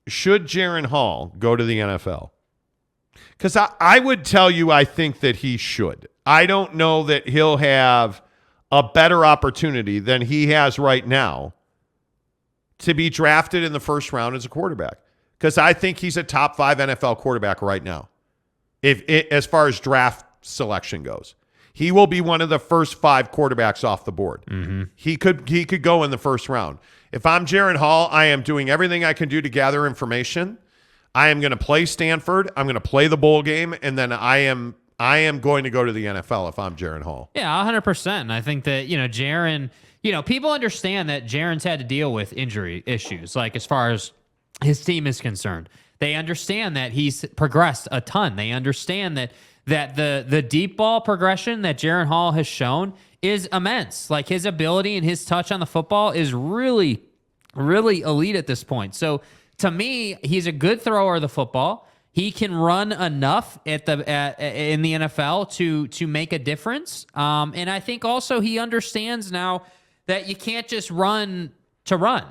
should Jaren Hall go to the NFL? Because I would tell you I think that he should. I don't know that he'll have a better opportunity than he has right now to be drafted in the first round as a quarterback. Because I think he's a top 5 NFL quarterback right now, as far as draft selection goes. He will be one of the first 5 quarterbacks off the board. Mm-hmm. He could go in the first round. If I'm Jaren Hall, I am doing everything I can do to gather information. I am going to play Stanford. I'm going to play the bowl game, and then I am going to go to the NFL if I'm Jaren Hall. Yeah, 100%. And I think that, Jaren, people understand that Jaren's had to deal with injury issues, like as far as his team is concerned. They understand that he's progressed a ton. They understand that the deep ball progression that Jaren Hall has shown is immense. Like his ability and his touch on the football is really, really elite at this point. So to me, he's a good thrower of the football. He can run enough in the NFL to make a difference. And I think also he understands now that you can't just run to run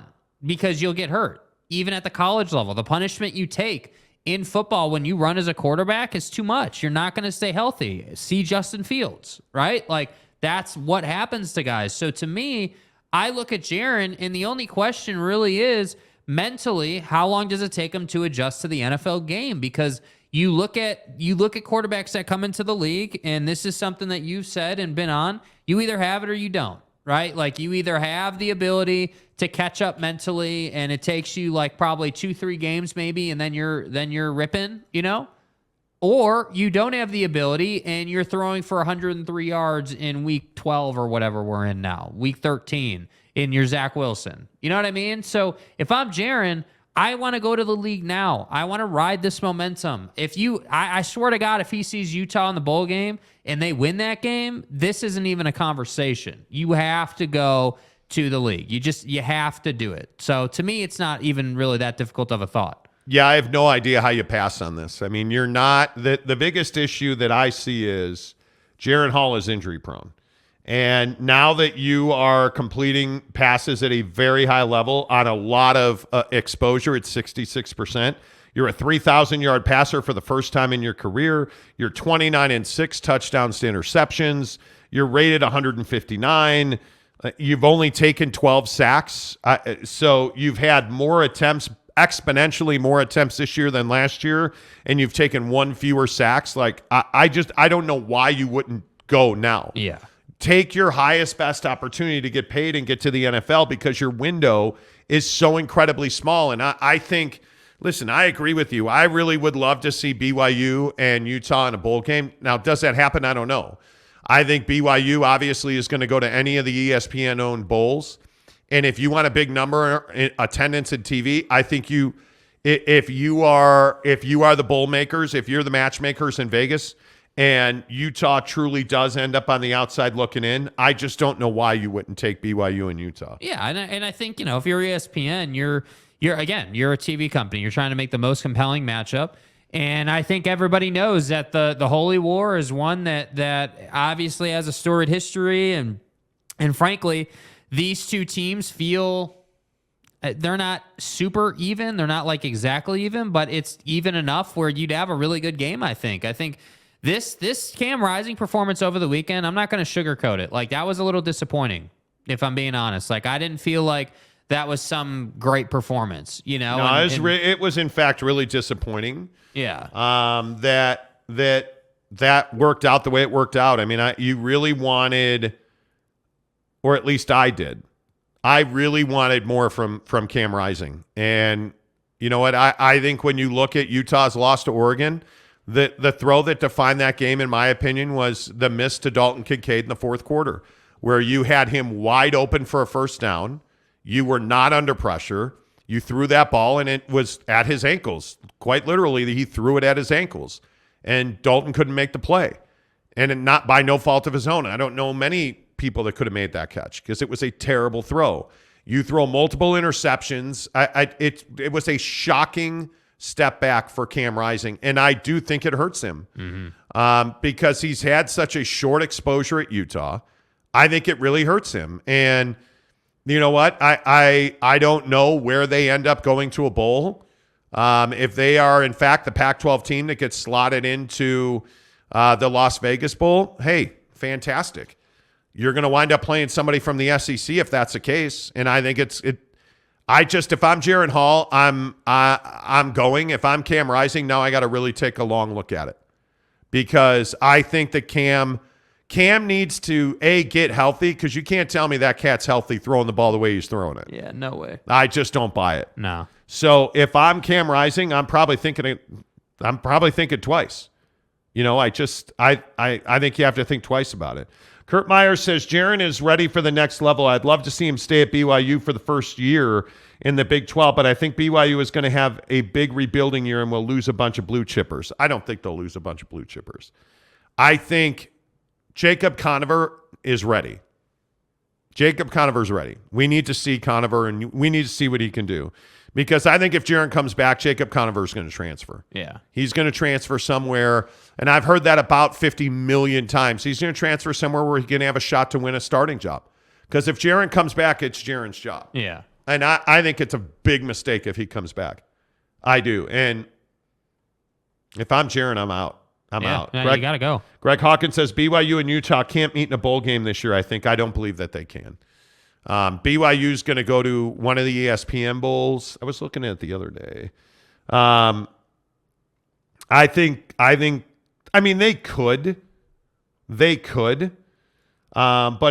because you'll get hurt. Even at the college level, the punishment you take in football when you run as a quarterback is too much. You're not going to stay healthy. See Justin Fields, right? Like that's what happens to guys. So to me, I look at Jaren, and the only question really is mentally, how long does it take him to adjust to the NFL game? Because you look at quarterbacks that come into the league, and this is something that you've said and been on. You either have it or you don't, right? Like you either have the ability to catch up mentally, and it takes you like probably 2-3 games maybe, and then you're ripping, or you don't have the ability and you're throwing for 103 yards in week 12 or whatever we're in now, week 13 in your Zach Wilson. You know what I mean? So if I'm Jaren, I want to go to the league now. I want to ride this momentum. I swear to God, if he sees Utah in the bowl game and they win that game, this isn't even a conversation. You have to go to the league. You have to do it. So to me, it's not even really that difficult of a thought. Yeah, I have no idea how you pass on this. I mean, you're not the biggest issue that I see is Jaren Hall is injury prone. And now that you are completing passes at a very high level on a lot of exposure, it's 66%. You're a 3,000-yard passer for the first time in your career. You're 29-6 touchdowns to interceptions. You're rated 159. You've only taken 12 sacks. So you've had more attempts, exponentially more attempts this year than last year, and you've taken 1 fewer sacks. Like I don't know why you wouldn't go now. Yeah. Take your highest, best opportunity to get paid and get to the NFL because your window is so incredibly small. And I think, listen, I agree with you. I really would love to see BYU and Utah in a bowl game. Now, does that happen? I don't know. I think BYU obviously is going to go to any of the ESPN-owned bowls. And if you want a big number in attendance and TV, I think if you are the bowl makers, if you're the matchmakers in Vegas, and Utah truly does end up on the outside looking in, I just don't know why you wouldn't take BYU and Utah. Yeah, and I think, if you're ESPN, you're a TV company. You're trying to make the most compelling matchup. And I think everybody knows that the Holy War is one that obviously has a storied history. And frankly, these two teams feel they're not super even. They're not like exactly even, but it's even enough where you'd have a really good game, I think. I think this Cam Rising performance over the weekend, I'm not going to sugarcoat it. Like, that was a little disappointing, if I'm being honest. Like, I didn't feel like that was some great performance, No, it was in fact really disappointing. Yeah. That worked out the way it worked out. I mean, you really wanted, or at least I did. I really wanted more from Cam Rising. And you know what? I think when you look at Utah's loss to Oregon, the throw that defined that game, in my opinion, was the miss to Dalton Kincaid in the fourth quarter, where you had him wide open for a first down. You were not under pressure. You threw that ball, and it was at his ankles. Quite literally, he threw it at his ankles, and Dalton couldn't make the play. And not by no fault of his own. I don't know many people that could have made that catch because it was a terrible throw. You throw multiple interceptions. It was a shocking step back for Cam Rising, and I do think it hurts him because he's had such a short exposure at Utah. I think it really hurts him. And you know what? I don't know where they end up going to a bowl. If they are, in fact, the Pac-12 team that gets slotted into the Las Vegas Bowl, hey, fantastic. You're going to wind up playing somebody from the SEC if that's the case. And I think if I'm Jaren Hall, I'm going. If I'm Cam Rising, now I got to really take a long look at it, because I think that Cam needs to get healthy, because you can't tell me that cat's healthy throwing the ball the way he's throwing it. Yeah, no way. I just don't buy it. No. So if I'm Cam Rising, I'm probably thinking twice. I think you have to think twice about it. Kurt Meyer says Jaren is ready for the next level. I'd love to see him stay at BYU for the first year in the Big 12, but I think BYU is going to have a big rebuilding year and will lose a bunch of blue chippers. I don't think they'll lose a bunch of blue chippers. I think Jacob Conover is ready. Jacob Conover's ready. We need to see Conover, and we need to see what he can do. Because I think if Jaren comes back, Jacob Conover is going to transfer. Yeah. He's going to transfer somewhere, and I've heard that about 50 million times. He's going to transfer somewhere where he's going to have a shot to win a starting job. Because if Jaren comes back, it's Jaren's job. Yeah. And I think it's a big mistake if he comes back. I do. And if I'm Jaren, I'm out. I'm out. Yeah, you got to go. Greg Hawkins says BYU and Utah can't meet in a bowl game this year. I don't believe that they can. BYU's going to go to one of the ESPN bowls. I was looking at it the other day. I mean, they could. But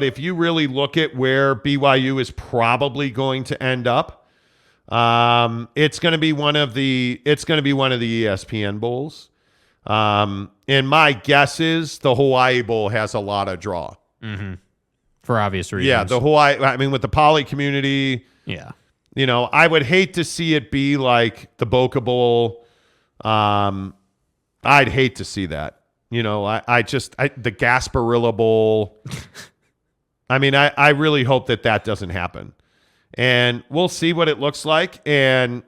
if you really look at where BYU is probably going to end up, it's going to be one of the ESPN bowls. And my guess is the Hawaii Bowl has a lot of draw. Mm-hmm. For obvious reasons. Yeah, the Hawaii, I mean, with the poly community. Yeah. I would hate to see it be like the Boca Bowl. I'd hate to see that. The Gasparilla Bowl. I mean, I really hope that doesn't happen. And we'll see what it looks like. And,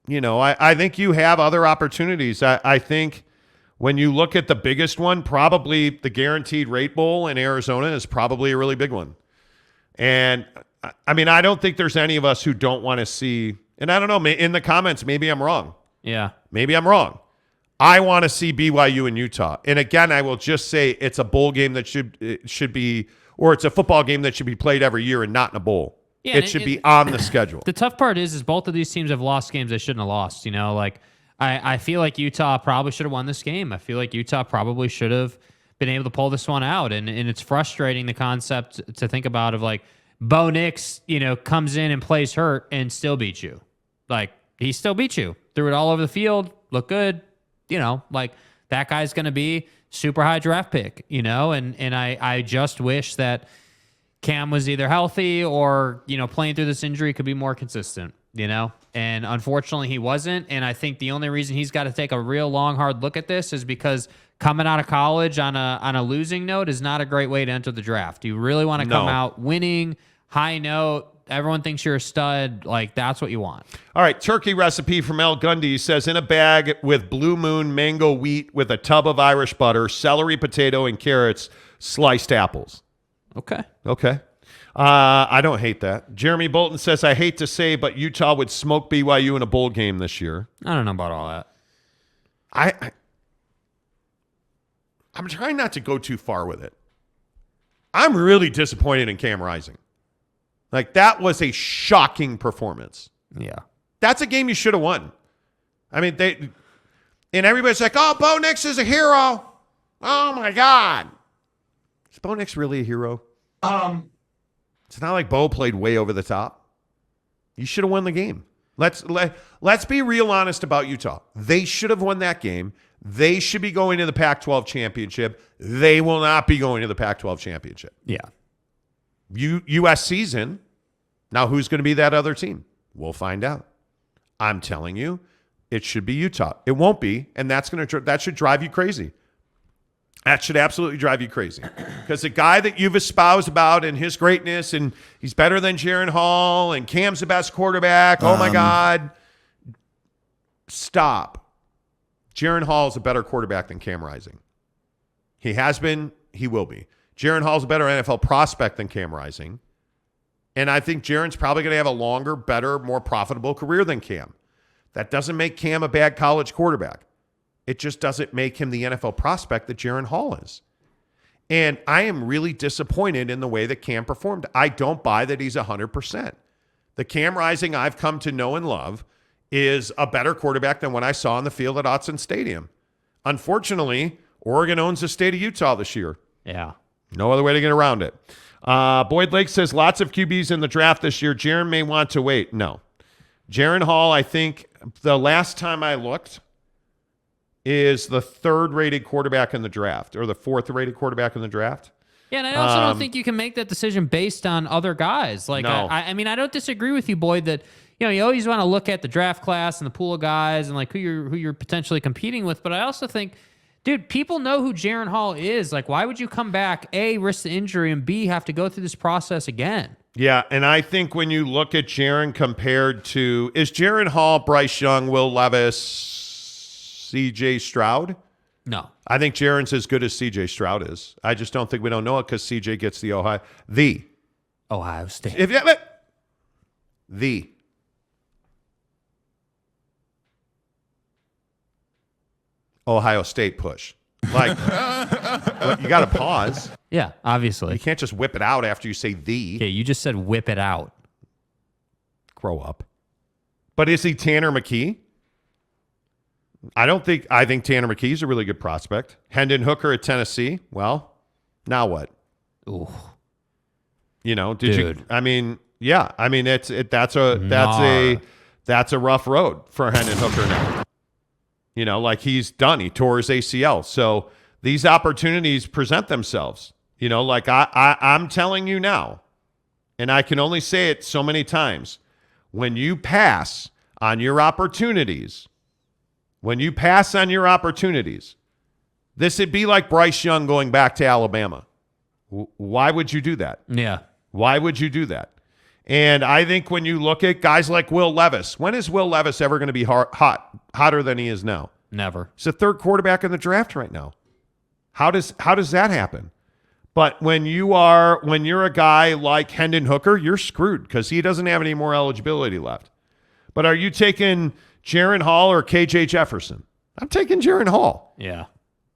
I think you have other opportunities. I think when you look at the biggest one, probably the Guaranteed Rate Bowl in Arizona is probably a really big one. And, I mean, I don't think there's any of us who don't want to see, and I don't know, in the comments, maybe I'm wrong. Yeah. Maybe I'm wrong. I want to see BYU and Utah. And again, I will just say it's a bowl game that should be, or it's a football game that should be played every year and not in a bowl. Yeah, it should be on the schedule. The tough part is both of these teams have lost games they shouldn't have lost. I feel like Utah probably should have won this game. I feel like Utah probably should have been able to pull this one out. And it's frustrating, the concept to think about of like Bo Nix, comes in and plays hurt and still beats you. Like, he still beat you. Threw it all over the field, looked good. Like that guy's going to be super high draft pick, and I just wish that Cam was either healthy or, playing through this injury could be more consistent, and unfortunately he wasn't. And I think the only reason he's got to take a real long, hard look at this is because coming out of college on a losing note is not a great way to enter the draft. You really want to come out winning, high note. Everyone thinks you're a stud. Like, that's what you want. All right, turkey recipe from El Gundy says, in a bag with Blue Moon mango wheat with a tub of Irish butter, celery, potato, and carrots, sliced apples. Okay. I don't hate that. Jeremy Bolton says, I hate to say, but Utah would smoke BYU in a bowl game this year. I don't know about all that. I'm trying not to go too far with it. I'm really disappointed in Cam Rising. Like, that was a shocking performance. Yeah. That's a game you should have won. I mean, and everybody's like, oh, Bo Nix is a hero. Oh, my God. Is Bo Nix really a hero? It's not like Bo played way over the top. You should have won the game. Let's be real honest about Utah. They should have won that game. They should be going to the Pac-12 championship. They will not be going to the Pac-12 championship. Yeah. USC's in. Now, who's going to be that other team? We'll find out. I'm telling you, it should be Utah. It won't be, and that should drive you crazy. That should absolutely drive you crazy. Because the guy that you've espoused about and his greatness, and he's better than Jaren Hall, and Cam's the best quarterback. Oh, my God. Stop. Jaren Hall is a better quarterback than Cam Rising. He has been. He will be. Jaren Hall's a better NFL prospect than Cam Rising. And I think Jaren's probably going to have a longer, better, more profitable career than Cam. That doesn't make Cam a bad college quarterback. It just doesn't make him the NFL prospect that Jaren Hall is. And I am really disappointed in the way that Cam performed. I don't buy that he's 100%. The Cam Rising I've come to know and love is a better quarterback than what I saw on the field at Autzen Stadium. Unfortunately, Oregon owns the state of Utah this year. Yeah. No other way to get around it. Boyd Lake says lots of QBs in the draft this year. Jaren may want to wait. No. Jaren Hall, I think the last time I looked, is the third-rated quarterback in the draft or the fourth-rated quarterback in the draft. Yeah, and I also don't think you can make that decision based on other guys. Like, No. I mean, I don't disagree with you, Boyd, that you always want to look at the draft class and the pool of guys and like who you're potentially competing with. But I also think, dude, people know who Jaren Hall is. Like, why would you come back, A, risk the injury, and B, have to go through this process again? Yeah, and I think when you look at Jaren compared to, is Jaren Hall, Bryce Young, Will Levis, C.J. Stroud? No. I think Jaren's as good as C.J. Stroud is. I just don't think we don't know it because C.J. gets the Ohio State. The Ohio State push. Like, you got to pause. Yeah, obviously. You can't just whip it out after you say the. Yeah, you just said whip it out. Grow up. But is he Tanner McKee? I think Tanner McKee's a really good prospect. Hendon Hooker at Tennessee. Well, now what? Ooh. Dude. I mean, yeah. I mean, that's a rough road for Hendon Hooker now. Like he's done. He tore his ACL. So these opportunities present themselves. Like I'm telling you now, and I can only say it so many times, when you pass on your opportunities, this would be like Bryce Young going back to Alabama. Why would you do that? Yeah. Why would you do that? And I think when you look at guys like Will Levis, when is Will Levis ever going to be hotter than he is now? Never. He's the third quarterback in the draft right now. How does that happen? But when you're a guy like Hendon Hooker, you're screwed because he doesn't have any more eligibility left. But are you taking Jaren Hall or KJ Jefferson? I'm taking Jaren Hall. Yeah.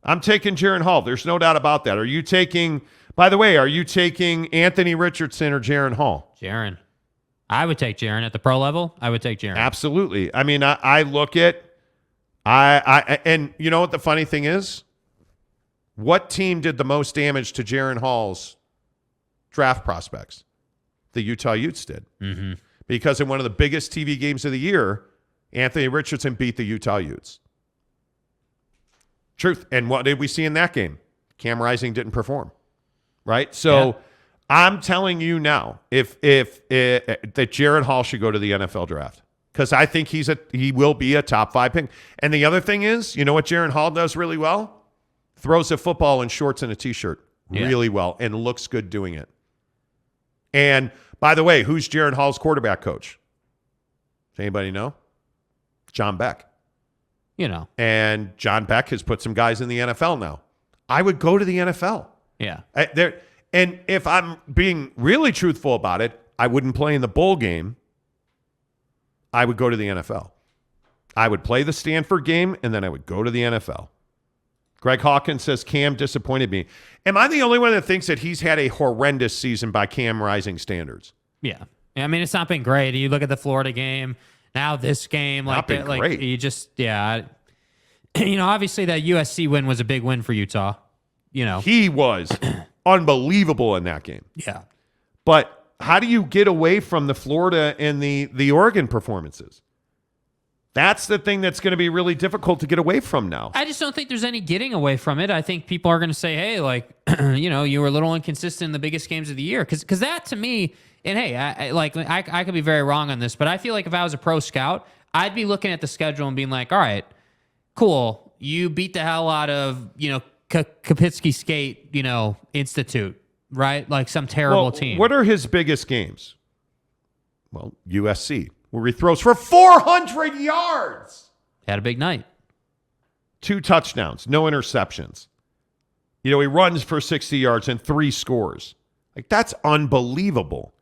I'm taking Jaren Hall. There's no doubt about that. Are you taking Anthony Richardson or Jaren Hall? Jaren. I would take Jaren at the pro level. I would take Jaren. Absolutely. I mean, I look at, and you know what the funny thing is? What team did the most damage to Jaren Hall's draft prospects? The Utah Utes did. Mm-hmm. Because in one of the biggest TV games of the year, Anthony Richardson beat the Utah Utes. Truth. And what did we see in that game? Cam Rising didn't perform. Right? So I'm telling you now, if that Jaren Hall should go to the NFL draft. Because I think he will be a top 5 pick. And the other thing is, you know what Jaren Hall does really well? Throws a football in shorts and a T-shirt really well and looks good doing it. And by the way, who's Jaren Hall's quarterback coach? Does anybody know? John Beck. And John Beck has put some guys in the NFL now. I would go to the NFL. Yeah. And if I'm being really truthful about it, I wouldn't play in the bowl game. I would go to the NFL. I would play the Stanford game, and then I would go to the NFL. Greg Hawkins says, Cam disappointed me. Am I the only one that thinks that he's had a horrendous season by Cam Rising standards? Yeah. I mean, it's not been great. You look at the Florida game, now this game. Great. You just, obviously that USC win was a big win for Utah. He was unbelievable in that game. Yeah. But how do you get away from the Florida and the Oregon performances? That's the thing that's going to be really difficult to get away from now. I just don't think there's any getting away from it. I think people are going to say, hey, like, you were a little inconsistent in the biggest games of the year. Because that to me, and hey, I could be very wrong on this, but I feel like if I was a pro scout, I'd be looking at the schedule and being like, all right, cool. You beat the hell out of, Kapitsky Skate, Institute, right? Like some terrible team. What are his biggest games? Well, USC, where he throws for 400 yards. Had a big night. 2 touchdowns, no interceptions. He runs for 60 yards and 3 scores. Like, that's unbelievable,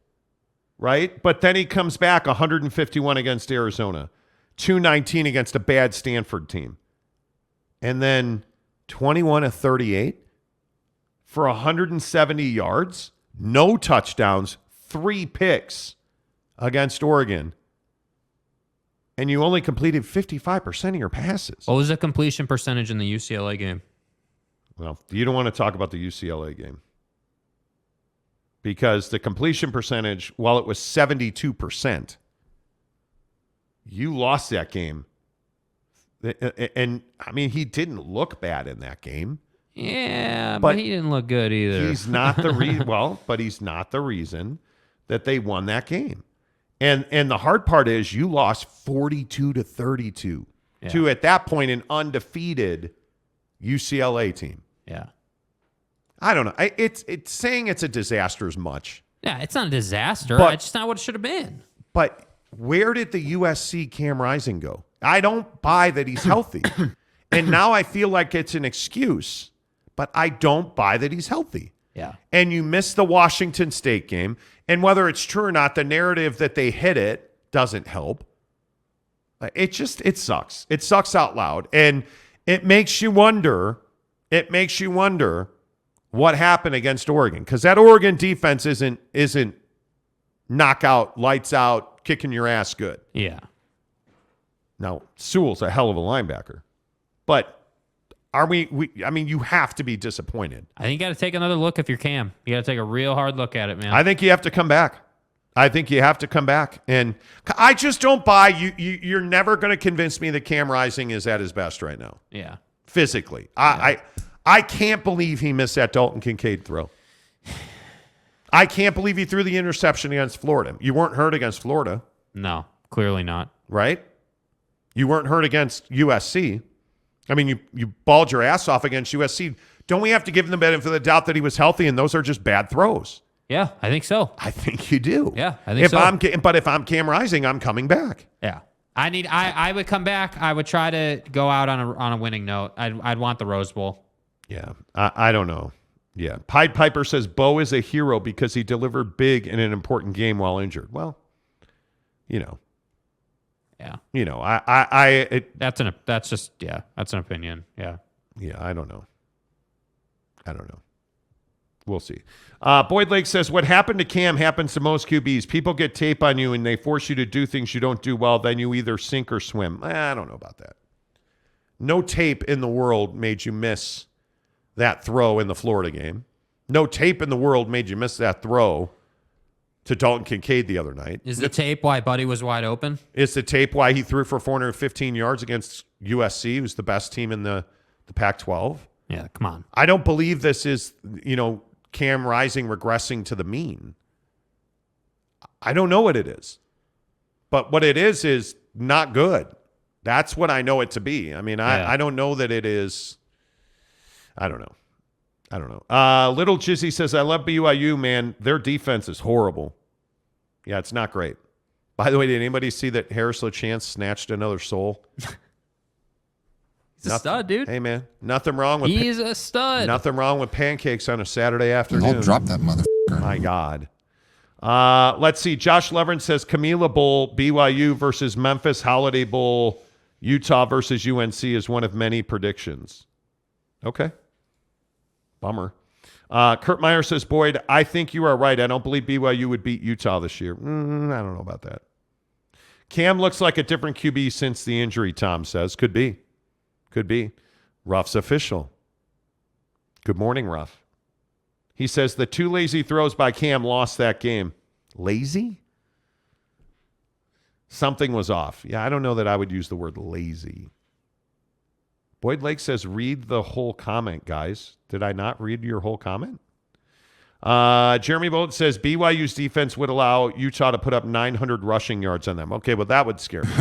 right? But then he comes back 151 against Arizona, 219 against a bad Stanford team. And then 21 of 38 for 170 yards, no touchdowns, 3 picks against Oregon. And you only completed 55% of your passes. What was the completion percentage in the UCLA game? Well, you don't want to talk about the UCLA game. Because the completion percentage, while it was 72%, you lost that game. And, I mean, he didn't look bad in that game. Yeah, but he didn't look good either. He's not the but he's not the reason that they won that game. And the hard part is you lost 42-32 to, at that point, an undefeated UCLA team. Yeah. I don't know. It's saying it's a disaster as much. Yeah, it's not a disaster. But, it's just not what it should have been. But where did the USC Cam Rising go? I don't buy that he's healthy. And now I feel like it's an excuse, but I don't buy that he's healthy. Yeah. And you missed the Washington State game. And whether it's true or not, the narrative that they hit it doesn't help. It sucks. It sucks out loud. And it makes you wonder what happened against Oregon. Because that Oregon defense isn't knockout, lights out, kicking your ass good. Yeah. Now, Sewell's a hell of a linebacker. But I mean, you have to be disappointed. I think you got to take another look if you're Cam. You got to take a real hard look at it, man. I think you have to come back. And I just don't buy you're never going to convince me that Cam Rising is at his best right now. Yeah. Physically. I can't believe he missed that Dalton Kincaid throw. I can't believe he threw the interception against Florida. You weren't hurt against Florida. No, clearly not. Right? You weren't hurt against USC. I mean, you balled your ass off against USC. Don't we have to give him the benefit of the doubt that he was healthy and those are just bad throws? Yeah, I think so. I think you do. Yeah, I think so. But if I'm Cam Rising, I'm coming back. Yeah. I would come back. I would try to go out on a winning note. I'd want the Rose Bowl. Yeah. I don't know. Yeah. Pied Piper says Bo is a hero because he delivered big in an important game while injured. Well, yeah. That's an opinion. Yeah. Yeah, I don't know. We'll see. Boyd Lake says, what happened to Cam happens to most QBs. People get tape on you and they force you to do things you don't do well. Then you either sink or swim. I don't know about that. No tape in the world made you miss that throw in the Florida game. No tape in the world made you miss that throw to Dalton Kincaid the other night. Is the tape why Buddy was wide open? Is the tape why he threw for 415 yards against USC, who's the best team in the Pac-12? Yeah, come on. I don't believe this is, Cam Rising regressing to the mean. I don't know what it is. But what it is not good. That's what I know it to be. I mean, I don't know that it is. I don't know. Little Jizzy says, I love BYU, man. Their defense is horrible. Yeah, it's not great. By the way, did anybody see that Harris LeChance snatched another soul? He's a stud, dude. Hey, man. Nothing wrong with He's a stud. Nothing wrong with pancakes on a Saturday afternoon. I'll drop that motherfucker. My God. Let's see. Josh Levern says Camila Bowl, BYU versus Memphis, Holiday Bowl, Utah versus UNC is one of many predictions. Okay. Bummer. Kurt Meyer says, Boyd, I think you are right. I don't believe BYU would beat Utah this year. I don't know about that. Cam looks like a different QB since the injury, Tom says. Could be. Ruff's official. Good morning, Ruff. He says the 2 lazy throws by Cam lost that game. Lazy? Something was off. Yeah, I don't know that I would use the word lazy. Boyd Lake says, read the whole comment, guys. Did I not read your whole comment? Jeremy Bolt says, BYU's defense would allow Utah to put up 900 rushing yards on them. Okay, well, that would scare me.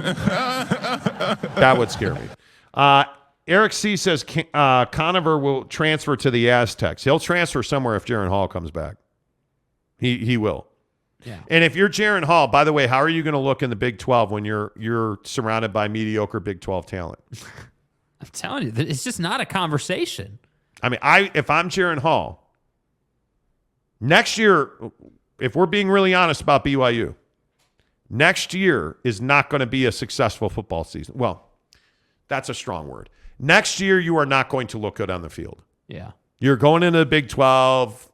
That would scare me. Eric C. says, Conover will transfer to the Aztecs. He'll transfer somewhere if Jaren Hall comes back. He will. Yeah. And if you're Jaren Hall, by the way, how are you going to look in the Big 12 when you're surrounded by mediocre Big 12 talent? I'm telling you, it's just not a conversation. I mean, if I'm Jaren Hall, next year, if we're being really honest about BYU, next year is not going to be a successful football season. Well, that's a strong word. Next year, you are not going to look good on the field. Yeah. You're going into the Big 12.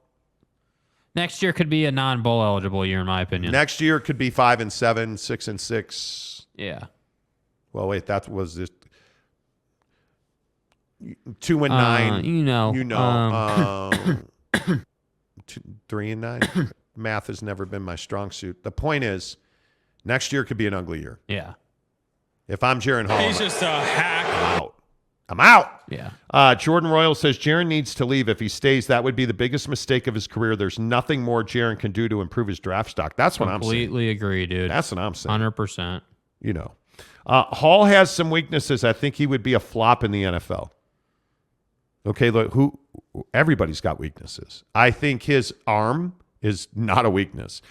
Next year could be a non-bowl eligible year, in my opinion. Next year could be 5-7, 6-6. Yeah. Well, wait, that was this 2-9. You know. 3-9. Math has never been my strong suit. The point is, next year could be an ugly year. Yeah. If I'm Jaren Hall, He's just a hack. I'm out. Yeah. Jordan Royal says Jaren needs to leave. If he stays, that would be the biggest mistake of his career. There's nothing more Jaren can do to improve his draft stock. That's what I'm saying. Completely agree, dude. That's what I'm saying. 100%. You know, Hall has some weaknesses. I think he would be a flop in the NFL. Okay, look, everybody's got weaknesses. I think his arm is not a weakness.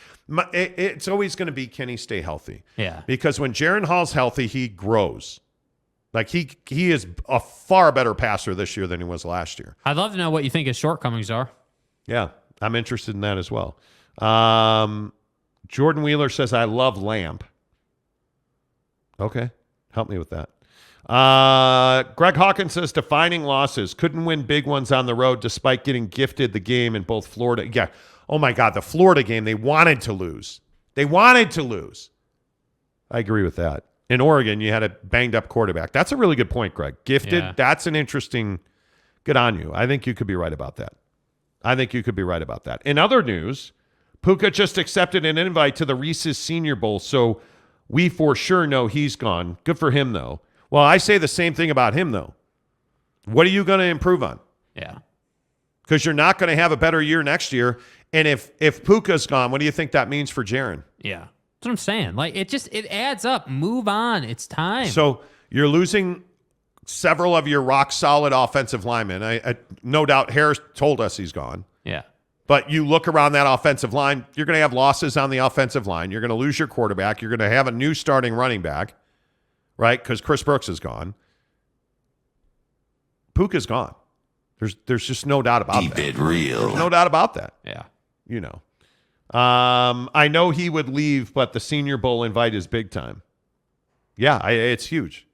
It's always going to be, can he stay healthy? Yeah. Because when Jaren Hall's healthy, he grows. Like he is a far better passer this year than he was last year. I'd love to know what you think his shortcomings are. Yeah, I'm interested in that as well. Jordan Wheeler says, I love Lamp. Okay, help me with that. Greg Hawkins says, defining losses. Couldn't win big ones on the road despite getting gifted the game in both Florida. Yeah. Oh, my God, the Florida game, they wanted to lose. I agree with that. In Oregon, you had a banged-up quarterback. That's a really good point, Greg. Gifted, Yeah. That's an interesting – good on you. I think you could be right about that. In other news, Puka just accepted an invite to the Reese's Senior Bowl, so we for sure know he's gone. Good for him, though. Well, I say the same thing about him, though. What are you going to improve on? Yeah. Because you're not going to have a better year next year. And if Puka's gone, what do you think that means for Jaren? Yeah. That's what I'm saying. Like, it adds up. Move on. It's time. So you're losing several of your rock-solid offensive linemen. I no doubt Harris told us he's gone. Yeah. But you look around that offensive line, you're going to have losses on the offensive line. You're going to lose your quarterback. You're going to have a new starting running back, right? Because Chris Brooks is gone. Puka's gone. There's just no doubt about that. Keep it real. There's no doubt about that. Yeah. You know. I know he would leave, but the Senior Bowl invite is big time. Yeah, it's huge.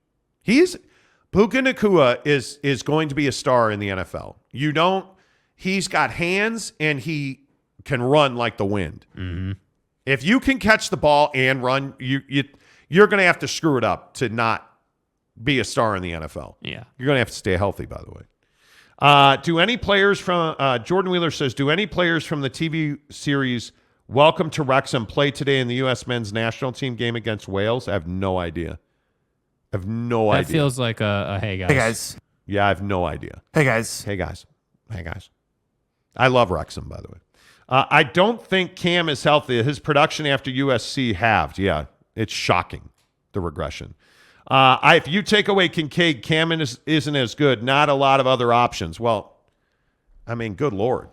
Puka Nacua is going to be a star in the NFL. He's got hands and he can run like the wind. Mm-hmm. If you can catch the ball and run, you're going to have to screw it up to not be a star in the NFL. Yeah. You're going to have to stay healthy, by the way. Do any players from Jordan Wheeler says, do any players from the TV series Welcome to Wrexham play today in the U.S. men's national team game against Wales? I have no idea. That feels like a hey, guys. Hey, guys. Yeah, I have no idea. Hey, guys. Hey, guys. I love Wrexham, by the way. I don't think Cam is healthy. His production after USC halved. Yeah, it's shocking, the regression. If you take away Kincaid, Cam isn't as good. Not a lot of other options. Well, I mean, good Lord.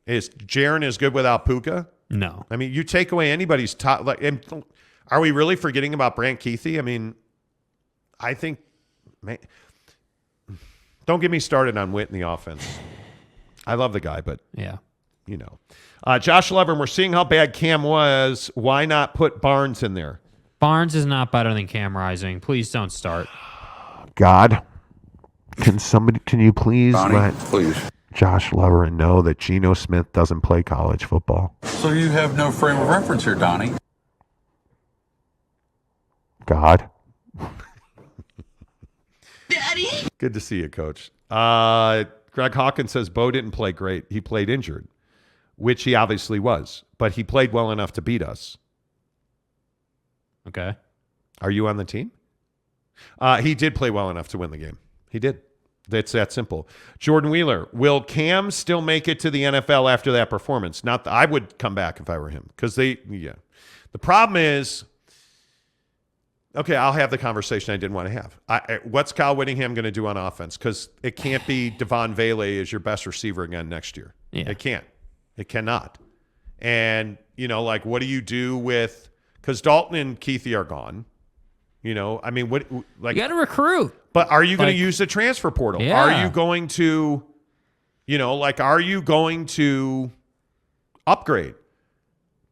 Is Jaren as good without Puka? No. I mean, you take away anybody's top. Are we really forgetting about Brant Keithy? I mean, I think, man, don't get me started on Witt in the offense. I love the guy, but yeah, you know. Josh Levin, we're seeing how bad Cam was. Why not put Barnes in there? Barnes is not better than Cam Rising. Please don't start. God, can you please Please. Josh Levin know that Geno Smith doesn't play college football? So you have no frame of reference here, Donnie. God. Daddy. Good to see you, Coach. Greg Hawkins says Bo didn't play great. He played injured, which he obviously was, but he played well enough to beat us. Okay. Are you on the team? He did play well enough to win the game. He did. It's that simple. Jordan Wheeler, will Cam still make it to the NFL after that performance? I would come back if I were him because The problem is, okay, I'll have the conversation I didn't want to have. What's Kyle Whittingham going to do on offense? Because it can't be Devon Vele as your best receiver again next year. Yeah. It can't. It cannot. And, what do you do with – because Dalton and Keithy are gone. I mean, what – you got to recruit. But are you going to use the transfer portal? Yeah. Are you going to, are you going to upgrade?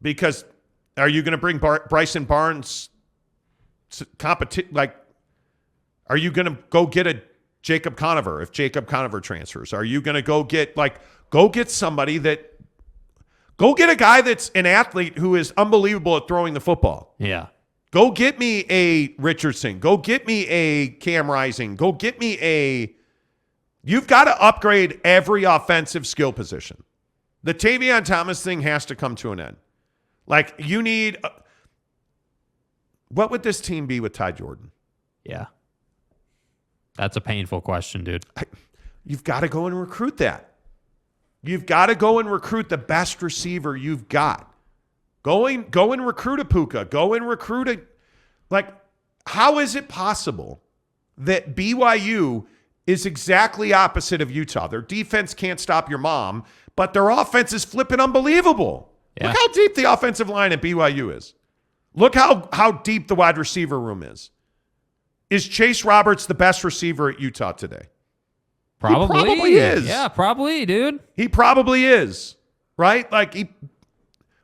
Because Are you going to bring Bryson Barnes competition? Like, are you going to go get a Jacob Conover if Jacob Conover transfers? Are you going to go get somebody that go get a guy that's an athlete who is unbelievable at throwing the football? Yeah. Go get me a Richardson. Go get me a Cam Rising. Go get me a. You've got to upgrade every offensive skill position. The Tavion Thomas thing has to come to an end. Like, you need. What would this team be with Ty Jordan? Yeah. That's a painful question, dude. You've got to go and recruit that. You've got to go and recruit the best receiver you've got. Go and recruit a Puka. Go and recruit a. Like, how is it possible that BYU is exactly opposite of Utah? Their defense can't stop your mom, but their offense is flipping unbelievable. Yeah. Look how deep the offensive line at BYU is. Look how deep the wide receiver room is. Is Chase Roberts the best receiver at Utah today? Probably. He probably is. Yeah, probably, dude. He probably is, right? Like,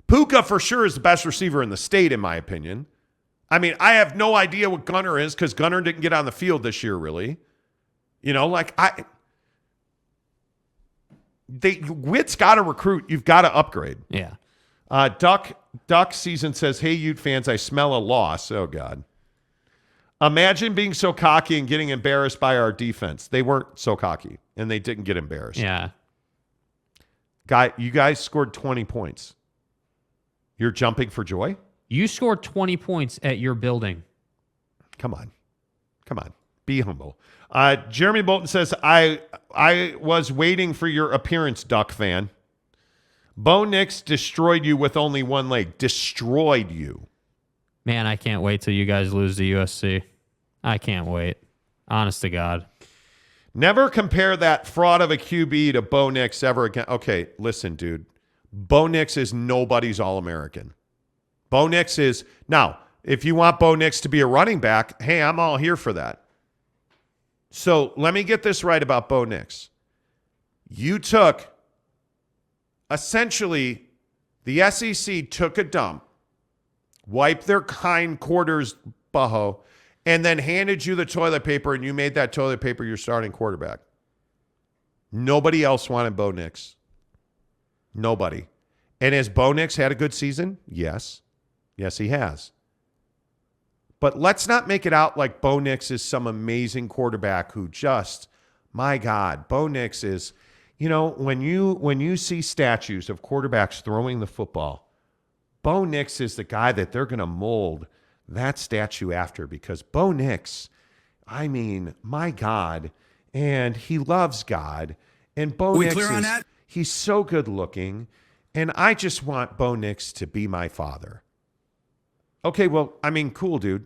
Puka for sure is the best receiver in the state, in my opinion. I mean, I have no idea what Gunner is because Gunner didn't get on the field this year, really. You know, like, Witt's got to recruit. You've got to upgrade. Yeah. Duck season says, "Hey, Ute fans, I smell a loss." Oh, God. Imagine being so cocky and getting embarrassed by our defense. They weren't so cocky, and they didn't get embarrassed. Yeah. You guys scored 20 points. You're jumping for joy? You scored 20 points at your building. Come on. Be humble. Jeremy Bolton says, I was waiting for your appearance, Duck fan. Bo Nix destroyed you with only one leg. Destroyed you. Man, I can't wait till you guys lose to USC. I can't wait. Honest to God. Never compare that fraud of a QB to Bo Nix ever again. Okay, listen, dude. Bo Nix is nobody's All-American. Bo Nix is... Now, if you want Bo Nix to be a running back, hey, I'm all here for that. So let me get this right about Bo Nix. You took... Essentially, the SEC took a dump, wiped their hind quarters boho, and then handed you the toilet paper, and you made that toilet paper your starting quarterback. Nobody else wanted Bo Nix. Nobody. And has Bo Nix had a good season? Yes. Yes, he has. But let's not make it out like Bo Nix is some amazing quarterback who just, my God, Bo Nix is, you know, when you see statues of quarterbacks throwing the football, Bo Nix is the guy that they're going to mold that statue after, because Bo Nix, I mean, my God, and he loves God, and Bo Nix clear on is, that? He's so good looking, and I just want Bo Nix to be my father. Okay, well, I mean, cool, dude.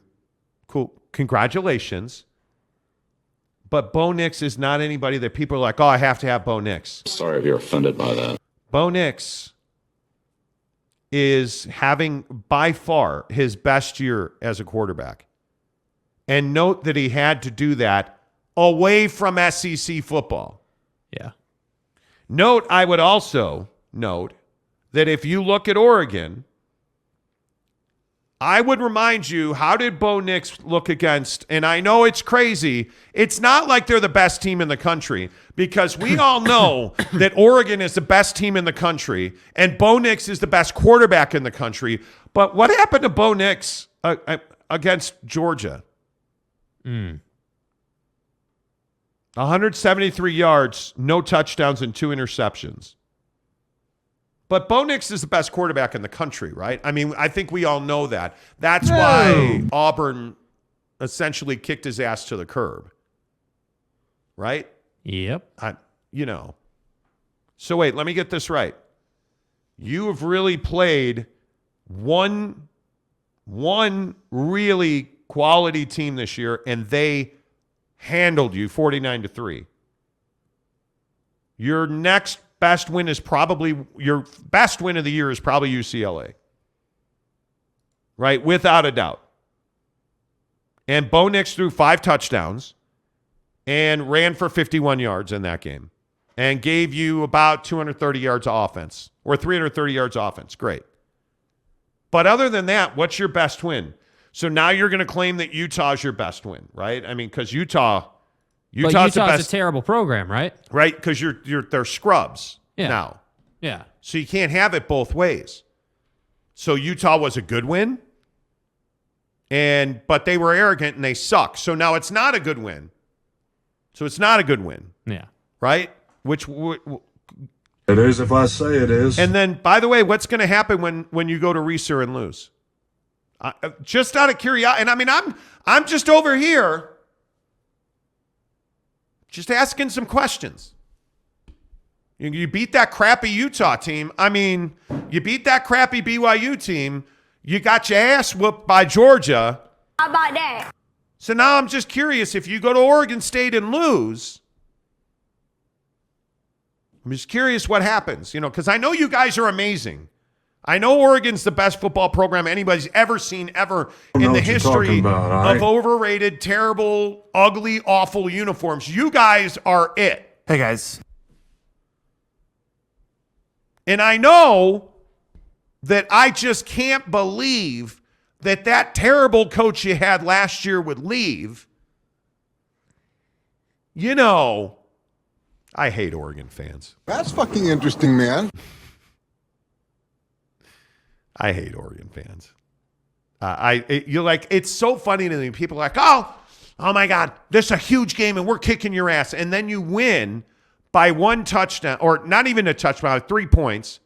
Cool. Congratulations. But Bo Nix is not anybody that people are like, oh, I have to have Bo Nix. Sorry if you're offended by that. Bo Nix is having by far his best year as a quarterback. And note that he had to do that away from SEC football. Yeah. I would also note that if you look at Oregon, I would remind you, how did Bo Nix look against, and I know it's crazy, it's not like they're the best team in the country, because we all know that Oregon is the best team in the country, and Bo Nix is the best quarterback in the country. But what happened to Bo Nix against Georgia? 173 yards, no touchdowns, and 2 interceptions. But Bo Nix is the best quarterback in the country, right? I mean, I think we all know that. That's why Auburn essentially kicked his ass to the curb, right? Yep. So wait, let me get this right. You have really played one really quality team this year, and they handled you 49-3. Your next best win is probably, your best win of the year is probably UCLA. Right? Without a doubt. And Bo Nix threw 5 touchdowns and ran for 51 yards in that game and gave you about 230 yards of offense, or 330 yards of offense. Great. But other than that, what's your best win? So now you're going to claim that Utah's your best win, right? I mean, because Utah's Utah's the best, a terrible program, right? right? Because they're scrubs now. Yeah. So you can't have it both ways. So Utah was a good win, but they were arrogant and they suck. So now it's not a good win. So it's not a good win. Yeah. Right? It is if I say it is. And then, by the way, what's going to happen when you go to Reeser and lose? Just out of curiosity, and I mean, I'm just over here, just asking some questions. You beat that crappy Utah team. I mean, you beat that crappy BYU team. You got your ass whooped by Georgia. How about that? So now I'm just curious, if you go to Oregon State and lose, I'm just curious what happens, because I know you guys are amazing. I know Oregon's the best football program anybody's ever seen ever in the history of overrated, terrible, ugly, awful uniforms. You guys are it. Hey, guys. And I know that I just can't believe that terrible coach you had last year would leave. I hate Oregon fans. That's fucking interesting, man. I hate Oregon fans. It's so funny to me. People are like, oh my God, this is a huge game and we're kicking your ass. And then you win by one touchdown, or not even a touchdown, 3 points.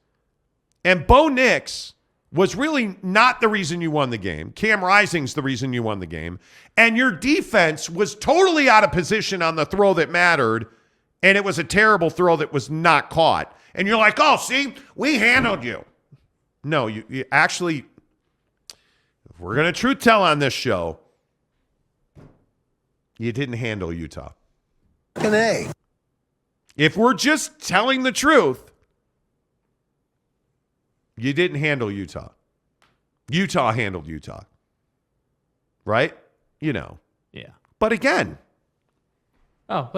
And Bo Nix was really not the reason you won the game. Cam Rising's the reason you won the game. And your defense was totally out of position on the throw that mattered. And it was a terrible throw that was not caught. And you're like, oh, see, we handled you. No, you actually, if we're going to truth tell on this show, you didn't handle Utah. An A. If we're just telling the truth, you didn't handle Utah. Utah handled Utah. Right? Yeah. But again. Oh,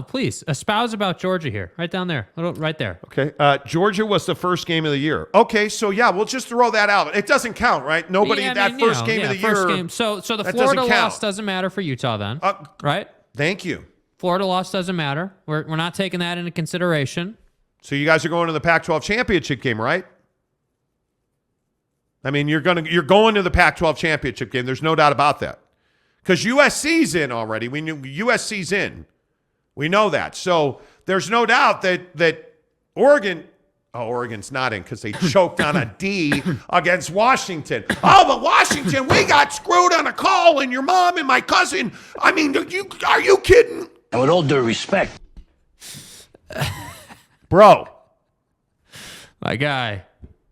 please espouse about Georgia here, right down there, right there. Okay. Georgia was the first game of the year. Okay, so yeah, we'll just throw that out. It doesn't count, right? Nobody first game of the year. Game. So the Florida loss doesn't matter for Utah then, right? Thank you. Florida loss doesn't matter. We're not taking that into consideration. So you guys are going to the Pac-12 championship game, right? I mean, you're going to the Pac-12 championship game. There's no doubt about that. Because USC's in already. We knew USC's in. We know that. So there's no doubt that Oregon's not in because they choked on a D against Washington. Oh, but Washington, we got screwed on a call, and your mom and my cousin. I mean, are you kidding? And with all due respect. Bro. My guy.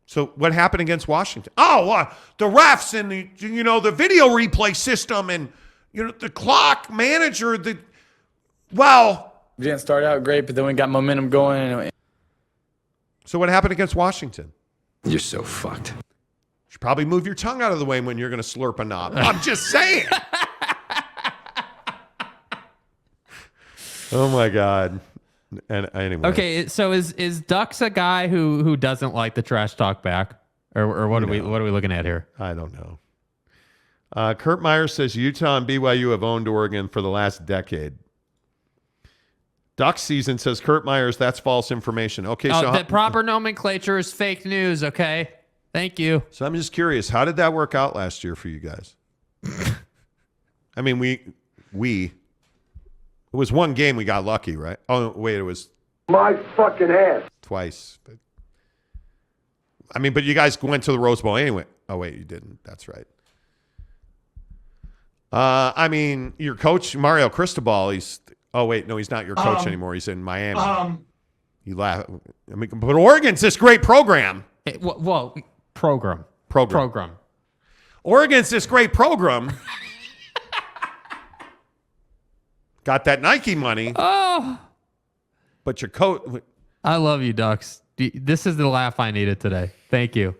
So what happened against Washington? Oh, the refs and the video replay system and the clock manager. We didn't start out great, but then we got momentum going. So what happened against Washington? You're so fucked. You should probably move your tongue out of the way when you're going to slurp a knob. I'm just saying. Oh my God. And anyway. Okay, so is Ducks a guy who doesn't like the trash talk back, or what are we looking at here? I don't know. Kurt Meyer says Utah and BYU have owned Oregon for the last decade. Duck season says Kurt Myers. That's false information. Okay, so the proper nomenclature is fake news. Okay, thank you. So I'm just curious, how did that work out last year for you guys? I mean, it was one game we got lucky, right? Oh wait, it was My fucking ass. twice. But you guys went to the Rose Bowl anyway. Oh wait, you didn't. That's right. Your coach Mario Cristobal. He's not your coach anymore. He's in Miami. You laugh. But Oregon's this great program. Program. Oregon's this great program. Got that Nike money. Oh. But your coach. I love you, Ducks. This is the laugh I needed today. Thank you.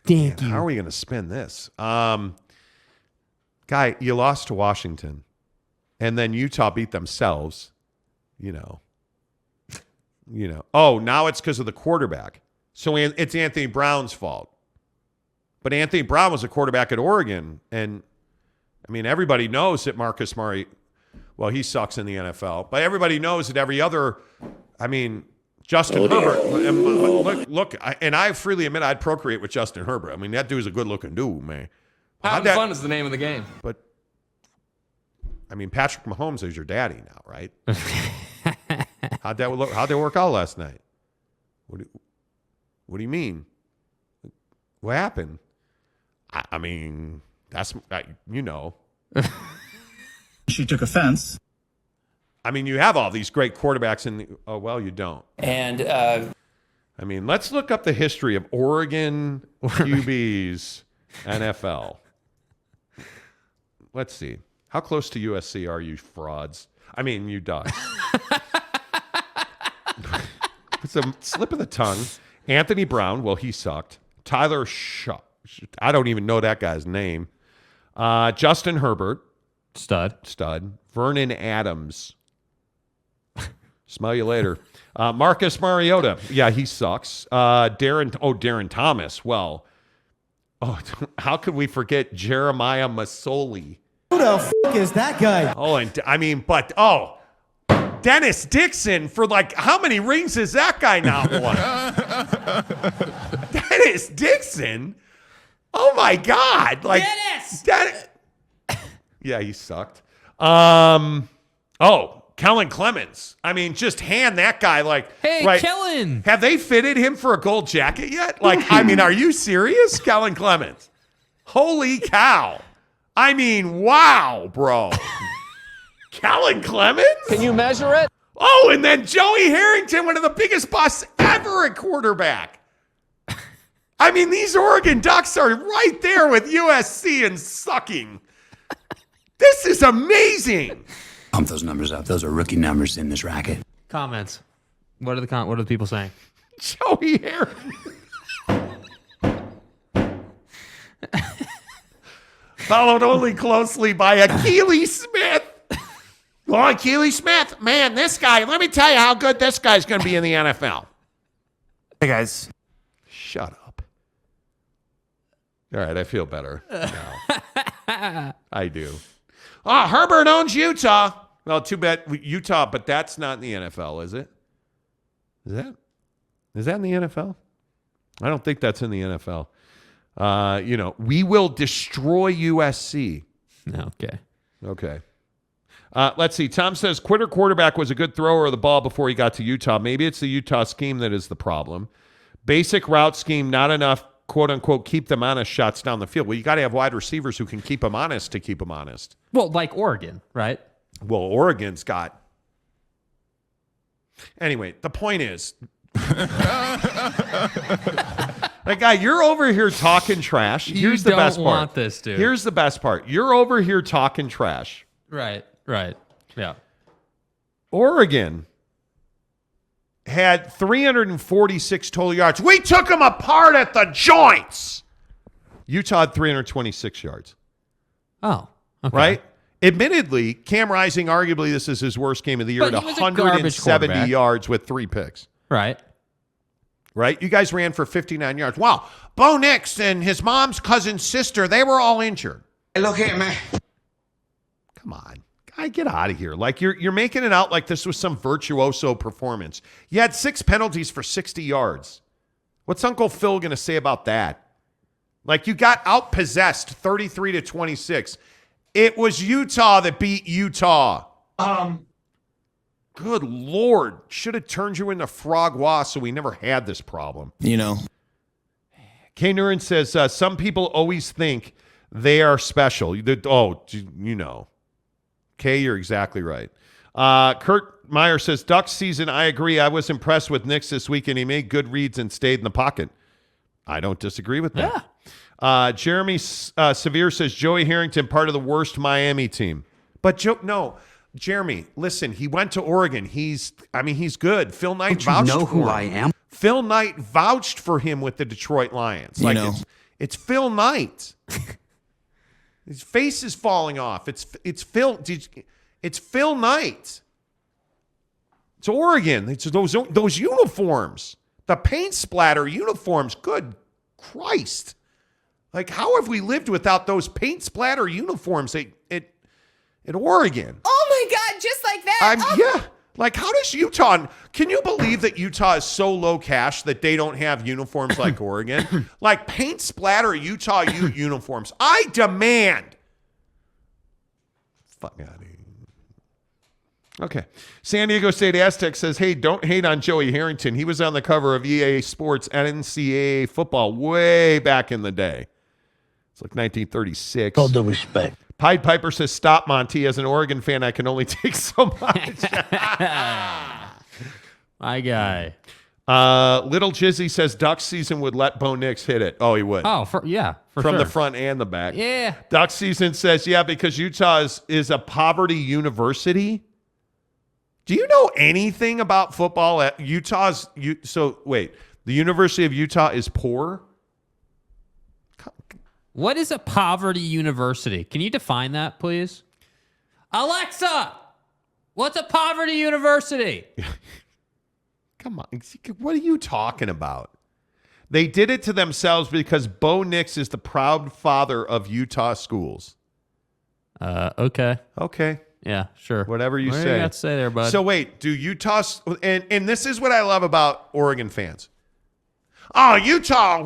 Thank you. How are we going to spin this? Guy, you lost to Washington. And then Utah beat themselves. Oh, now it's because of the quarterback. So it's Anthony Brown's fault. But Anthony Brown was a quarterback at Oregon. And, I mean, everybody knows that Marcus Murray, well, he sucks in the NFL. But everybody knows that every other, I mean, Justin Herbert. Look, and I freely admit I'd procreate with Justin Herbert. I mean, that dude's a good-looking dude, man. Having fun is the name of the game. But, I mean, Patrick Mahomes is your daddy now, right? How'd that work out last night? What do you mean? What happened? I mean, that's, you know. She took offense. I mean, you have all these great quarterbacks in the, oh, well, you don't. And, I mean, let's look up the history of Oregon QBs NFL. Let's see. How close to USC are you frauds? I mean, you ducks. It's a slip of the tongue. Anthony Brown, well, he sucked. Tyler Shaw, I don't even know that guy's name. Justin Herbert. Stud. Vernon Adams. Smell you later. Marcus Mariota. Yeah, he sucks. Darren Thomas. Well, how could we forget Jeremiah Masoli? Who the fuck is that guy? Oh, and I mean, Dennis Dixon for like, how many rings has that guy not won? Dennis Dixon? Oh my God. Like, Dennis! Yeah, he sucked. Kellen Clemens. I mean, just hand that guy like, hey, right, Kellen. Have they fitted him for a gold jacket yet? Like, I mean, are you serious? Kellen Clemens. Holy cow. I mean, wow, bro. Kellen Clemens? Can you measure it? Oh, and then Joey Harrington, one of the biggest busts ever at quarterback. I mean, these Oregon Ducks are right there with USC and sucking. This is amazing. Pump those numbers up. Those are rookie numbers in this racket. Comments. What are the people saying? Joey Harrington. Followed only closely by Akili Smith. Well, Akili Smith, man, this guy, let me tell you how good this guy's going to be in the NFL. Hey, guys. Shut up. All right, I feel better now. I do. Oh, Herbert owns Utah. Well, too bad Utah, but that's not in the NFL, is it? Is that in the NFL? I don't think that's in the NFL. We will destroy USC. Okay. Let's see. Tom says, Quitter quarterback was a good thrower of the ball before he got to Utah. Maybe it's the Utah scheme that is the problem. Basic route scheme, not enough, quote unquote, keep them honest shots down the field. Well, you got to have wide receivers who can keep them honest to keep them honest. Well, like Oregon, right? Well, Oregon's got. Anyway, the point is. Like, guy, you're over here talking trash. Here's the best part. You don't want this, dude. Here's the best part. You're over here talking trash. Right. Yeah. Oregon had 346 total yards. We took them apart at the joints. Utah had 326 yards. Oh, okay. Right? Admittedly, Cam Rising, arguably this is his worst game of the year at 170 yards with 3 picks. Right? You guys ran for 59 yards. Wow. Bo Nix and his mom's cousin's sister, they were all injured. Hey, look here, man. Come on. Guy, get out of here. Like, you're making it out like this was some virtuoso performance. You had 6 penalties for 60 yards. What's Uncle Phil going to say about that? Like, you got outpossessed 33-26. It was Utah that beat Utah. Good Lord. Should have turned you into Frogwa so we never had this problem. You know. K. Nuren says, some people always think they are special. You know. Kay, you're exactly right. Kurt Meyer says, Ducks season, I agree. I was impressed with Nix this weekend. He made good reads and stayed in the pocket. I don't disagree with that. Yeah. Jeremy Severe says, Joey Harrington, part of the worst Miami team. But Jeremy, listen, he went to Oregon. He's good. Phil Knight vouched for him. You know who I am? Phil Knight vouched for him with the Detroit Lions. It's Phil Knight. His face is falling off. It's Phil Knight. It's Oregon. It's those uniforms. The paint splatter uniforms. Good Christ. Like, how have we lived without those paint splatter uniforms at Oregon? Oh my God, just like that. Yeah. Like, how does Utah? Can you believe that Utah is so low cash that they don't have uniforms like Oregon? Like, paint splatter Utah uniforms. I demand. Fuck out of here. Okay. San Diego State Aztec says, hey, don't hate on Joey Harrington. He was on the cover of EA Sports NCAA football way back in the day. It's like 1936. All due respect. Pied Piper says, stop, Monty. As an Oregon fan, I can only take so much. My guy. Little Jizzy says Duck season would let Bo Nix hit it. Oh, he would. Oh, for From sure. the front and the back. Yeah. Duck season says, yeah, because Utah is a poverty university. Do you know anything about football at Utah's? So wait, the University of Utah is poor? What is a poverty university? Can you define that, please? Alexa, what's a poverty university? Come on. What are you talking about? They did it to themselves because Bo Nix is the proud father of Utah schools. Okay. Okay. Yeah, sure. Whatever you What do say. you got to say there, bud? So wait, do Utah's and this is what I love about Oregon fans. Oh, Utah,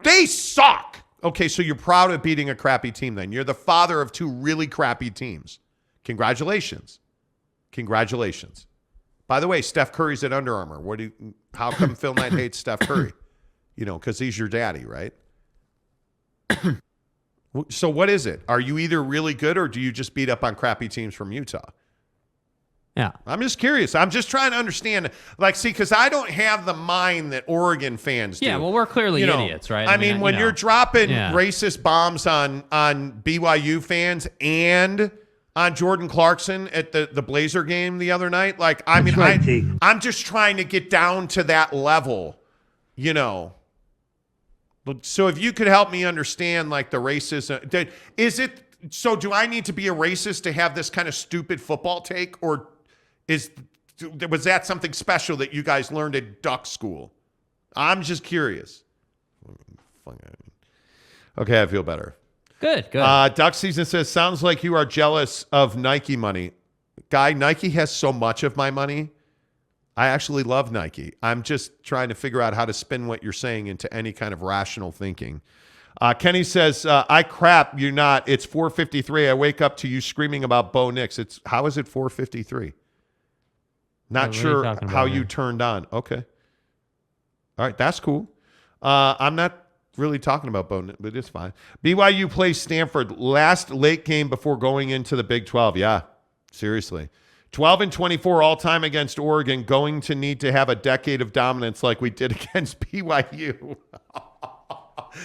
they suck. Okay, so you're proud of beating a crappy team then. You're the father of two really crappy teams. Congratulations. Congratulations. By the way, Steph Curry's at Under Armour. How come Phil Knight hates Steph Curry? You know, because he's your daddy, right? So what is it? Are you either really good or do you just beat up on crappy teams from Utah? Yeah. I'm just curious. I'm just trying to understand. Like, see, because I don't have the mind that Oregon fans do. Yeah, well, we're clearly idiots, right? I mean, when you're dropping Yeah. racist bombs on BYU fans and on Jordan Clarkson at the Blazer game the other night, like, I mean, I'm just trying to get down to that level, you know. So if you could help me understand, like, the racism, so do I need to be a racist to have this kind of stupid football take, or was that something special that you guys learned at Duck School? I'm just curious. Okay, I feel better. Good. Duck Season says, sounds like you are jealous of Nike money. Guy, Nike has so much of my money. I actually love Nike. I'm just trying to figure out how to spin what you're saying into any kind of rational thinking. Kenny says, I crap, you're not. It's 4:53. I wake up to you screaming about Bo Nix. How is it 4:53? Not sure how you turned on. Okay. All right, that's cool. I'm not really talking about Bo Nix, but it's fine. BYU plays Stanford last late game before going into the Big 12. Yeah, seriously. 12-24 all-time against Oregon, going to need to have a decade of dominance like we did against BYU.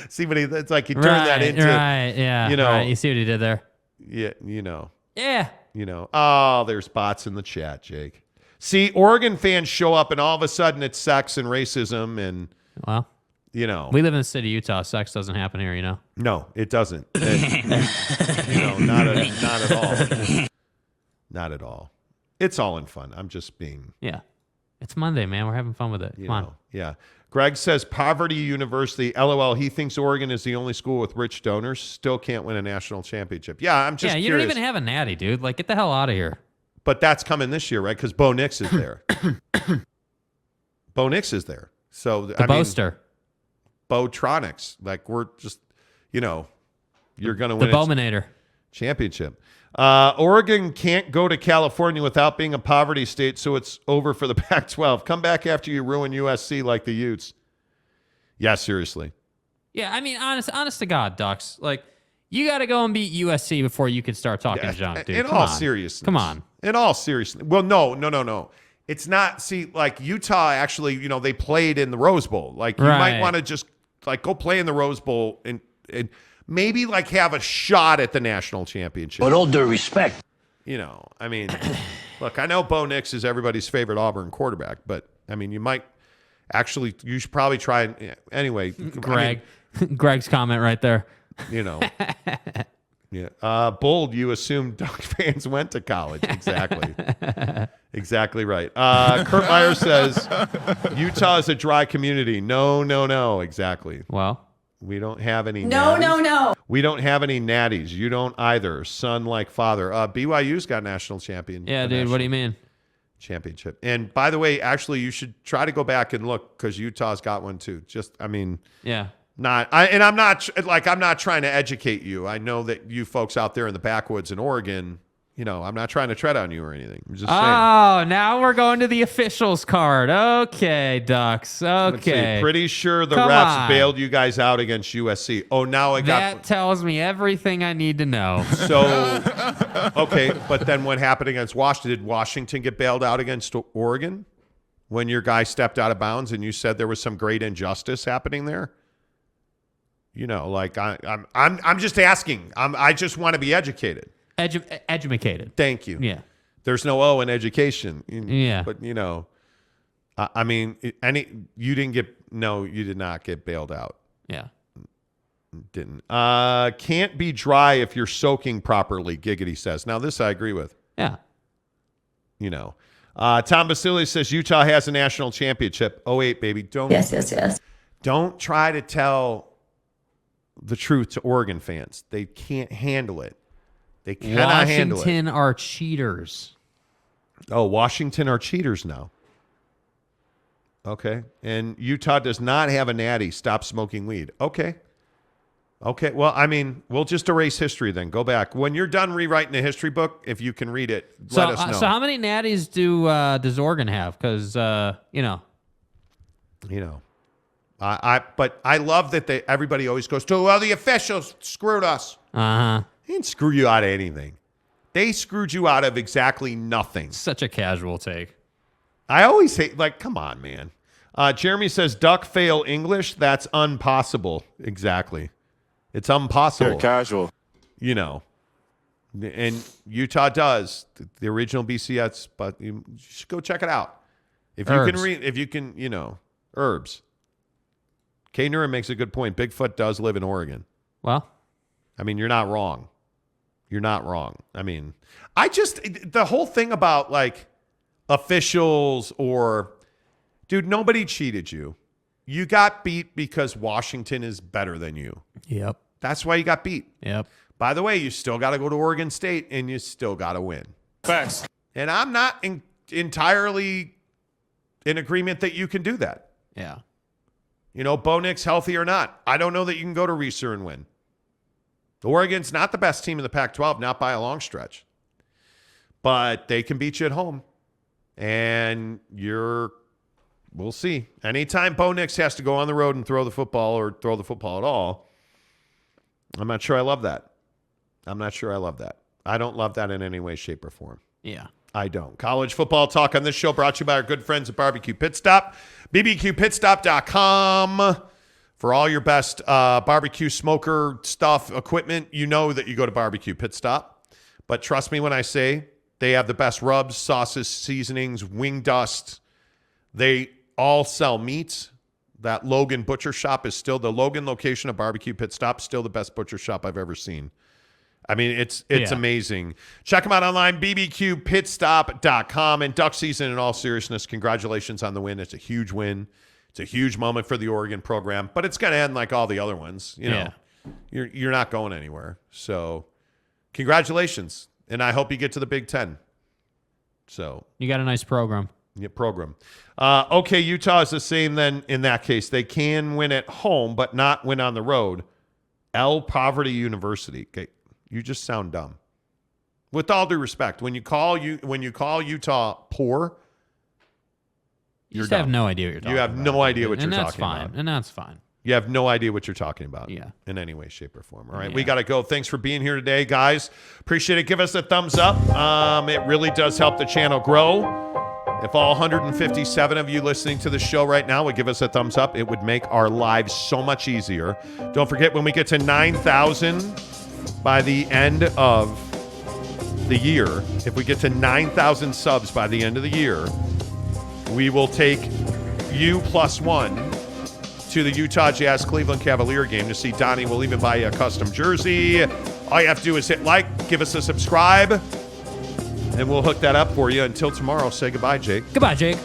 See what it's like he turned that into. Right, yeah. You know. Right. You see what he did there? Yeah, you know. Yeah. You know. Oh, there's bots in the chat, Jake. See, Oregon fans show up and all of a sudden it's sex and racism and, Well, you know. we live in the city of Utah. Sex doesn't happen here, you know? No, it doesn't. You know, not at all. Not at all. It's all in fun. I'm just being. Yeah. It's Monday, man. We're having fun with it. Come on. Yeah. Greg says Poverty University. LOL. He thinks Oregon is the only school with rich donors. Still can't win a national championship. Yeah, I'm just you curious. don't even have a natty, dude. Like, get the hell out of here. But that's coming this year, right? Because Bo Nix is there. Bo Nix is there. So The Boaster. Botronics. Like, we're just, you know, you're going to win The Bowmanator. championship. Oregon can't go to California without being a poverty state, so it's over for the Pac-12. Come back after you ruin USC like the Utes. Yeah, seriously. Yeah, I mean, honest to God, Ducks. Like, you got to go and beat USC before you can start talking junk, dude. In all seriousness. Come on. In all seriousness. Well, no. It's not, see, like, Utah actually, you know, they played in the Rose Bowl. Like, you might want to just, like, go play in the Rose Bowl and maybe, like, have a shot at the national championship. With all due respect. You know, I mean, look, I know Bo Nix is everybody's favorite Auburn quarterback, but, I mean, you should probably try and, anyway. Greg's comment right there. You know. Yeah. Bold, you assume Duck fans went to college. Exactly. Exactly right. Kurt Meyer says, Utah is a dry community. No. Exactly. Well, We don't have any No, natties. no. We don't have any natties. You don't either. Son like father. BYU's got national champion. Yeah, dude. What do you mean? Championship. And by the way, actually, you should try to go back and look because Utah's got one too. Yeah. I'm not trying to educate you. I know that you folks out there in the backwoods in Oregon, I'm not trying to tread on you or anything. I'm just saying. Oh, now we're going to the officials card. Okay, Ducks. Let's see. Okay. Pretty sure the Come refs on. bailed you guys out against USC. Oh, now That tells me everything I need to know. So, okay, but then what happened against Washington? Did Washington get bailed out against Oregon when your guy stepped out of bounds and you said there was some great injustice happening there? I'm just asking. I just want to be educated. Educated. Thank you. Yeah. There's no O in education. Yeah. But you did not get bailed out. Yeah. Didn't. Can't be dry if you're soaking properly, Giggity says. Now, this I agree with. Yeah. Tom Basile says Utah has a national championship. 08, baby. Yes. Don't try to tell the truth to Oregon fans. They can't handle it. They cannot handle it. Washington are cheaters. Oh, Washington are cheaters now. Okay. And Utah does not have a natty. Stop smoking weed. Okay. Well, we'll just erase history then. Go back. When you're done rewriting the history book, if you can read it, let us know. So how many natties does Oregon have? Because, But I love that everybody always goes to, well, the officials screwed us. Uh-huh. They didn't screw you out of anything. They screwed you out of exactly nothing. Such a casual take. I always say, come on, man. Jeremy says, duck fail English. That's impossible. Exactly. It's impossible. They're casual. And Utah does. The original BCS, but you should go check it out. If you can, herbs. K. Nura makes a good point. Bigfoot does live in Oregon. Well, you're not wrong. You're not wrong. The whole thing about officials dude, nobody cheated you. You got beat because Washington is better than you. Yep. That's why you got beat. Yep. By the way, you still got to go to Oregon State and you still got to win. Facts. And I'm not entirely in agreement that you can do that. Yeah. Bo Nix healthy or not. I don't know that you can go to Reser and win. Oregon's not the best team in the Pac-12, not by a long stretch. But they can beat you at home. And we'll see. Anytime Bo Nix has to go on the road and throw the football or throw the football at all, I'm not sure I love that. I don't love that in any way, shape, or form. Yeah. I don't. College football talk on this show brought to you by our good friends at Barbecue Pit Stop. bbqpitstop.com for all your best barbecue smoker stuff, equipment. You know that you go to Barbecue Pit Stop. But trust me when I say they have the best rubs, sauces, seasonings, wing dust. They all sell meats. That Logan Butcher Shop is still the Logan location of Barbecue Pit Stop, still the best butcher shop I've ever seen. It's amazing. Check them out online, bbqpitstop.com. And duck season, in all seriousness, congratulations on the win. It's a huge win. It's a huge moment for the Oregon program, but it's going to end like all the other ones. You're not going anywhere. So congratulations. And I hope you get to the Big Ten. So you got a nice program. Yeah, program. Okay, Utah is the same then in that case. They can win at home, but not win on the road. Poverty University. Okay. You just sound dumb. With all due respect, when you call Utah poor, you just have no idea what you're talking about. You have no idea what you're talking about. And that's fine. You have no idea what you're talking about. Yeah. In any way, shape, or form. All right. Yeah. We got to go. Thanks for being here today, guys. Appreciate it. Give us a thumbs up. It really does help the channel grow. If all 157 of you listening to the show right now would give us a thumbs up, it would make our lives so much easier. Don't forget, when we get to 9,000 by the end of the year, if we get to 9,000 subs by the end of the year, we will take you plus one to the Utah Jazz Cleveland Cavalier game to see Donnie. We'll even buy you a custom jersey. All you have to do is hit like, give us a subscribe, and we'll hook that up for you. Until tomorrow, say goodbye, Jake. Goodbye, Jake.